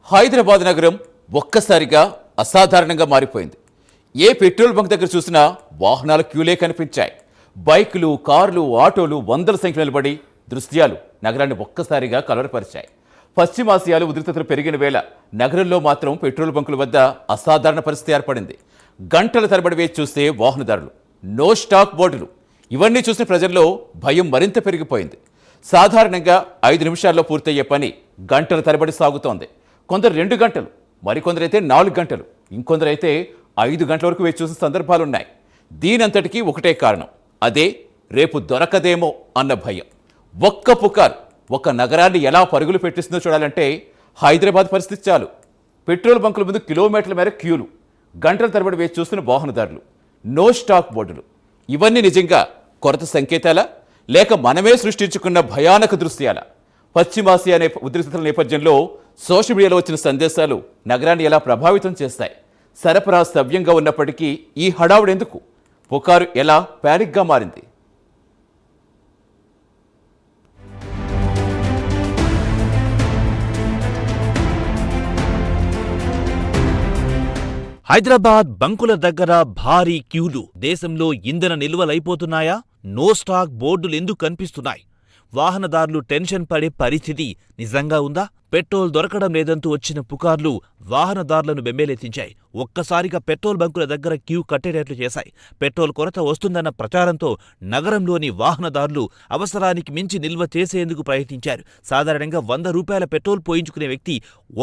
హైదరాబాద్ నగరం ఒక్కసారిగా అసాధారణంగా మారిపోయింది. ఏ పెట్రోల్ బంక్ దగ్గర చూసినా వాహనాల క్యూలే కనిపించాయి. బైకులు, కార్లు, ఆటోలు వందల సంఖ్యలో నిలబడి దృశ్యాలు నగరాన్ని ఒక్కసారిగా కలవరపరిచాయి. పశ్చిమాసియాలు ఉద్రిక్తతలు పెరిగిన వేళ నగరంలో మాత్రం పెట్రోల్ బంకుల వద్ద అసాధారణ పరిస్థితి ఏర్పడింది. గంటల తరబడి వేచి చూస్తే వాహనదారులు, నో స్టాక్ బోర్డులు, ఇవన్నీ చూసిన ప్రజల్లో భయం మరింత పెరిగిపోయింది. సాధారణంగా 5 నిమిషాల్లో పూర్తయ్యే పని గంటల తరబడి సాగుతోంది. కొందరు 2 గంటలు, మరికొందరైతే 4 గంటలు, ఇంకొందరైతే 5 గంటల వరకు వేచి చూసిన సందర్భాలున్నాయి. దీనంతటికీ ఒకటే కారణం, అదే రేపు దొరకదేమో అన్న భయం. ఒక్క పుకార్ ఒక నగరాన్ని ఎలా పరుగులు పెట్టిస్తుందో చూడాలంటే హైదరాబాద్ పరిస్థితి చాలు. పెట్రోల్ బంకుల ముందు కిలోమీటర్ల మేర క్యూలు, గంటల తరబడి వేచి చూస్తున్న వాహనదారులు, నో స్టాక్ బోర్డులు, ఇవన్నీ నిజంగా కొరత సంకేతాలా, లేక మనమే సృష్టించుకున్న భయానక దృశ్యాల? పశ్చిమాసియా ఉద్రిక్తతల నేపథ్యంలో సోషల్ మీడియాలో వచ్చిన సందేశాలు నగరాన్ని ఎలా ప్రభావితం చేస్తాయి? సరఫరా సవ్యంగా ఉన్నప్పటికీ ఈ హడావుడెందుకు? పుకారు ఎలా ప్యానిక్గా మారింది? హైదరాబాద్ బంకుల దగ్గర భారీ క్యూలు. దేశంలో ఇంధన నిల్వలైపోతున్నాయా? నో స్టాక్ బోర్డులెందుకు కనిపిస్తున్నాయి? వాహనదారులు టెన్షన్ పడే పరిస్థితి నిజంగా ఉందా? పెట్రోల్ దొరకడం లేదంటూ వచ్చిన పుకార్లు వాహనదారులను బెంబేలెత్తించాయి. ఒక్కసారిగా పెట్రోల్ బంకుల దగ్గర క్యూ కట్టేటట్లు చేశాయి. పెట్రోల్ కొరత వస్తుందన్న ప్రచారంతో నగరంలోని వాహనదారులు అవసరానికి మించి నిల్వ చేసేందుకు ప్రయత్నించారు. సాధారణంగా 100 రూపాయల పెట్రోల్ పోయించుకునే వ్యక్తి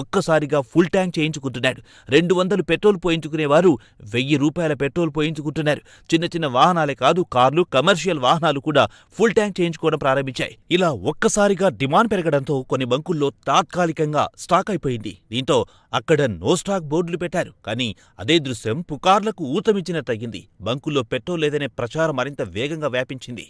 ఒక్కసారిగా ఫుల్ ట్యాంక్ చేయించుకుంటున్నాడు. 200 పెట్రోల్ పోయించుకునేవారు 1000 రూపాయల పెట్రోల్ పోయించుకుంటున్నారు. చిన్న చిన్న వాహనాలే కాదు, కార్లు, కమర్షియల్ వాహనాలు కూడా ఫుల్ ట్యాంక్ చేయించుకోవడం ప్రారంభించాయి. ఇలా ఒక్కసారిగా డిమాండ్ పెరగడంతో కొన్ని బంకుల్లో తాత్కాలికంగా స్టాక్ అయిపోయింది. దీంతో అక్కడ నో స్టాక్ బోర్డులు పెట్టారు. కానీ అదే దృశ్యం పుకార్లకు ఊతమిచ్చినట్టయింది. బంకుల్లో పెట్రోల్ లేదనే ప్రచారం మరింత వేగంగా వ్యాపించింది.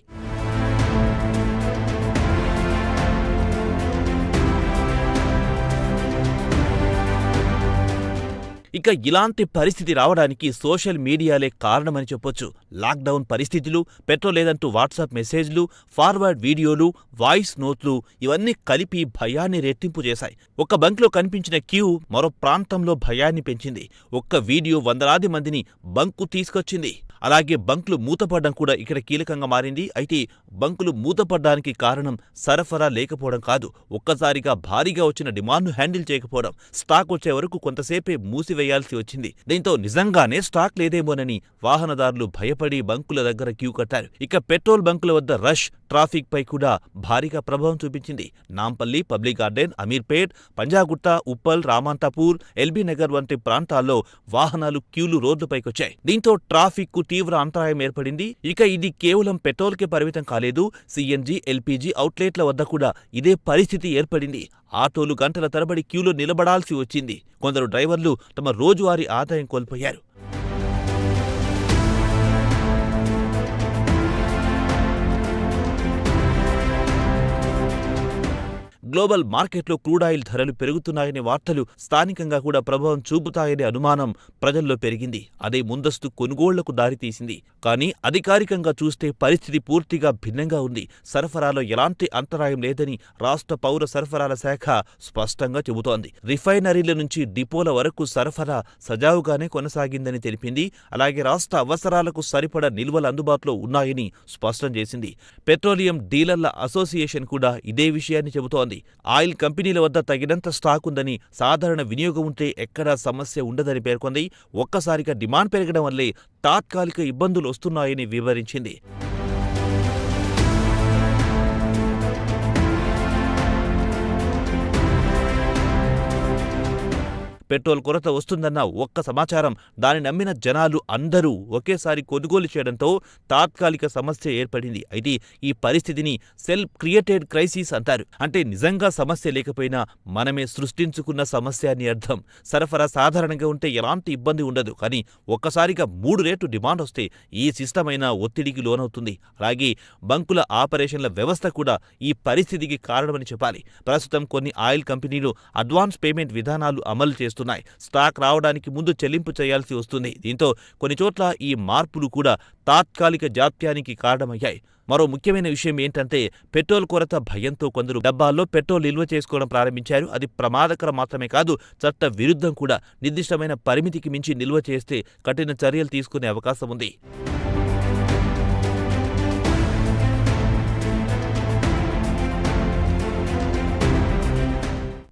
ఇక ఇలాంటి పరిస్థితి రావడానికి సోషల్ మీడియాలే కారణమని చెప్పొచ్చు. లాక్డౌన్ పరిస్థితులు, పెట్రోల్ లేదంటూ వాట్సాప్ మెసేజ్లు, ఫార్వర్డ్ వీడియోలు, వాయిస్ నోట్లు ఇవన్నీ కలిపి భయాన్ని రెట్టింపు చేశాయి. ఒక బంక్లో కనిపించిన క్యూ మరో ప్రాంతంలో భయాన్ని పెంచింది. ఒక్క వీడియో వందలాది మందిని బంకు తీసుకొచ్చింది. అలాగే బంకులు మూతపడ్డం కూడా ఇక్కడ కీలకంగా మారింది. అయితే బంకులు మూతపడ్డానికి కారణం సరఫరా లేకపోవడం కాదు, ఒక్కసారిగా భారీగా వచ్చిన డిమాండ్ను హ్యాండిల్ చేయకపోవడం. స్టాక్ వచ్చే వరకు కొంతసేపే మూసివేయాల్సి వచ్చింది. దీంతో నిజంగానే స్టాక్ లేదేమోనని వాహనదారులు భయపడి బంకుల దగ్గర క్యూ కట్టారు. ఇక పెట్రోల్ బంకుల వద్ద రష్, ట్రాఫిక్ పై కూడా భారీగా ప్రభావం చూపించింది. Nampally, public garden, Ameerpet, Panjagutta, Uppal, Ramanthapur, LB Nagar వంటి ప్రాంతాల్లో వాహనాలు క్యూలు రోడ్లపైకొచ్చాయి. దీంతో ట్రాఫిక్ కు తీవ్ర అంతరాయం ఏర్పడింది. ఇక ఇది కేవలం పెట్రోల్కే పరిమితం కాలేదు. సిఎన్జి, ఎల్పీజీ అవుట్లెట్ల వద్ద కూడా ఇదే పరిస్థితి ఏర్పడింది. ఆటోలు గంటల తరబడి క్యూలో నిలబడాల్సి వచ్చింది. కొందరు డ్రైవర్లు తమ రోజువారీ ఆదాయం కోల్పోయారు. గ్లోబల్ మార్కెట్లో క్రూడాయిల్ ధరలు పెరుగుతున్నాయనే వార్తలు స్థానికంగా కూడా ప్రభావం చూపుతాయనే అనుమానం ప్రజల్లో పెరిగింది. అదే ముందస్తు కొనుగోళ్లకు దారితీసింది. కానీ అధికారికంగా చూస్తే పరిస్థితి పూర్తిగా భిన్నంగా ఉంది. సరఫరాలో ఎలాంటి అంతరాయం లేదని రాష్ట్ర పౌర సరఫరాల శాఖ స్పష్టంగా చెబుతోంది. రిఫైనరీల నుంచి డిపోల వరకు సరఫరా సజావుగానే కొనసాగిందని తెలిపింది. అలాగే రాష్ట్ర అవసరాలకు సరిపడా నిల్వలు అందుబాటులో ఉన్నాయని స్పష్టం చేసింది. పెట్రోలియం డీలర్ల అసోసియేషన్ కూడా ఇదే విషయాన్ని చెబుతోంది. ఆయిల్ కంపెనీల వద్ద తగినంత స్టాక్ ఉందని, సాధారణ వినియోగం ఉంటే ఎక్కడా సమస్య ఉండదని పేర్కొంది. ఒక్కసారిగా డిమాండ్ పెరగడం వల్లే తాత్కాలిక ఇబ్బందులు వస్తున్నాయని వివరించింది. పెట్రోల్ కొరత వస్తుందన్న ఒక్క సమాచారం, దాని నమ్మిన జనాలు అందరూ ఒకేసారి కొనుగోలు చేయడంతో తాత్కాలిక సమస్య ఏర్పడింది. అయితే ఈ పరిస్థితిని సెల్ఫ్ క్రియేటెడ్ క్రైసిస్ అంటారు. అంటే నిజంగా సమస్య లేకపోయినా మనమే సృష్టించుకున్న సమస్య అని అర్థం. సరఫరా సాధారణంగా ఉంటే ఎలాంటి ఇబ్బంది ఉండదు. కానీ ఒక్కసారిగా 3 రెట్లు డిమాండ్ వస్తే ఈ సిస్టమ్ అయినా ఒత్తిడికి లోనవుతుంది. అలాగే బంకుల ఆపరేషన్ల వ్యవస్థ కూడా ఈ పరిస్థితికి కారణమని చెప్పాలి. ప్రస్తుతం కొన్ని ఆయిల్ కంపెనీలు అడ్వాన్స్ పేమెంట్ విధానాలు అమలు చేస్తున్నాయి. స్టాక్ రావడానికి ముందు చెల్లింపు చేయాల్సి వస్తుంది. దీంతో కొన్ని చోట్ల ఈ మార్పులు కూడా తాత్కాలిక జాప్యానికి కారణమయ్యాయి. మరో ముఖ్యమైన విషయం ఏంటంటే పెట్రోల్ కొరత భయంతో కొందరు డబ్బాల్లో పెట్రోల్ నిల్వ చేసుకోవడం ప్రారంభించారు. అది ప్రమాదకరం మాత్రమే కాదు, చట్ట విరుద్ధం కూడా. నిర్దిష్టమైన పరిమితికి మించి నిల్వ చేస్తే కఠిన చర్యలు తీసుకునే అవకాశం ఉంది.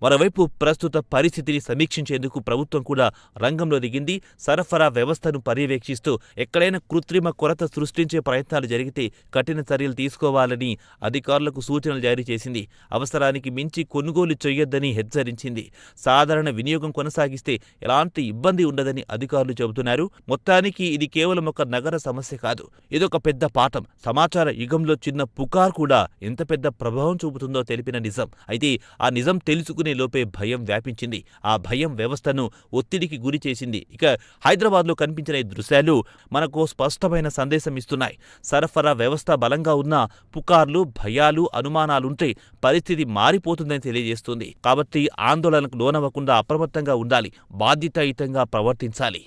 మరోవైపు ప్రస్తుత పరిస్థితిని సమీక్షించేందుకు ప్రభుత్వం కూడా రంగంలో దిగింది. సరఫరా వ్యవస్థను పర్యవేక్షిస్తూ ఎక్కడైనా కృత్రిమ కొరత సృష్టించే ప్రయత్నాలు జరిగితే కఠిన చర్యలు తీసుకోవాలని అధికారులకు సూచనలు జారీ చేసింది. అవసరానికి మించి కొనుగోలు చేయొద్దని హెచ్చరించింది. సాధారణ వినియోగం కొనసాగిస్తే ఎలాంటి ఇబ్బంది ఉండదని అధికారులు చెబుతున్నారు. మొత్తానికి ఇది కేవలం ఒక నగర సమస్య కాదు, ఇదొక పెద్ద పాఠం. సమాచార యుగంలో చిన్న పుకార్ కూడా ఎంత పెద్ద ప్రభావం చూపుతుందో తెలిపిన నిజం. అయితే ఆ నిజం తెలుసుకునే లోపే భయం వ్యాపించింది. ఆ భయం వ్యవస్థను ఒత్తిడికి గురి చేసింది. ఇక హైదరాబాద్లో కనిపించిన ఈ దృశ్యాలు మనకు స్పష్టమైన సందేశం ఇస్తున్నాయి. సరఫరా వ్యవస్థ బలంగా ఉన్న పుకార్లు, భయాలు, అనుమానాలుంటే పరిస్థితి మారిపోతుందని తెలియజేస్తుంది. కాబట్టి ఆందోళనకు లోనవ్వకుండా అప్రమత్తంగా ఉండాలి, బాధ్యతాయుతంగా ప్రవర్తించాలి.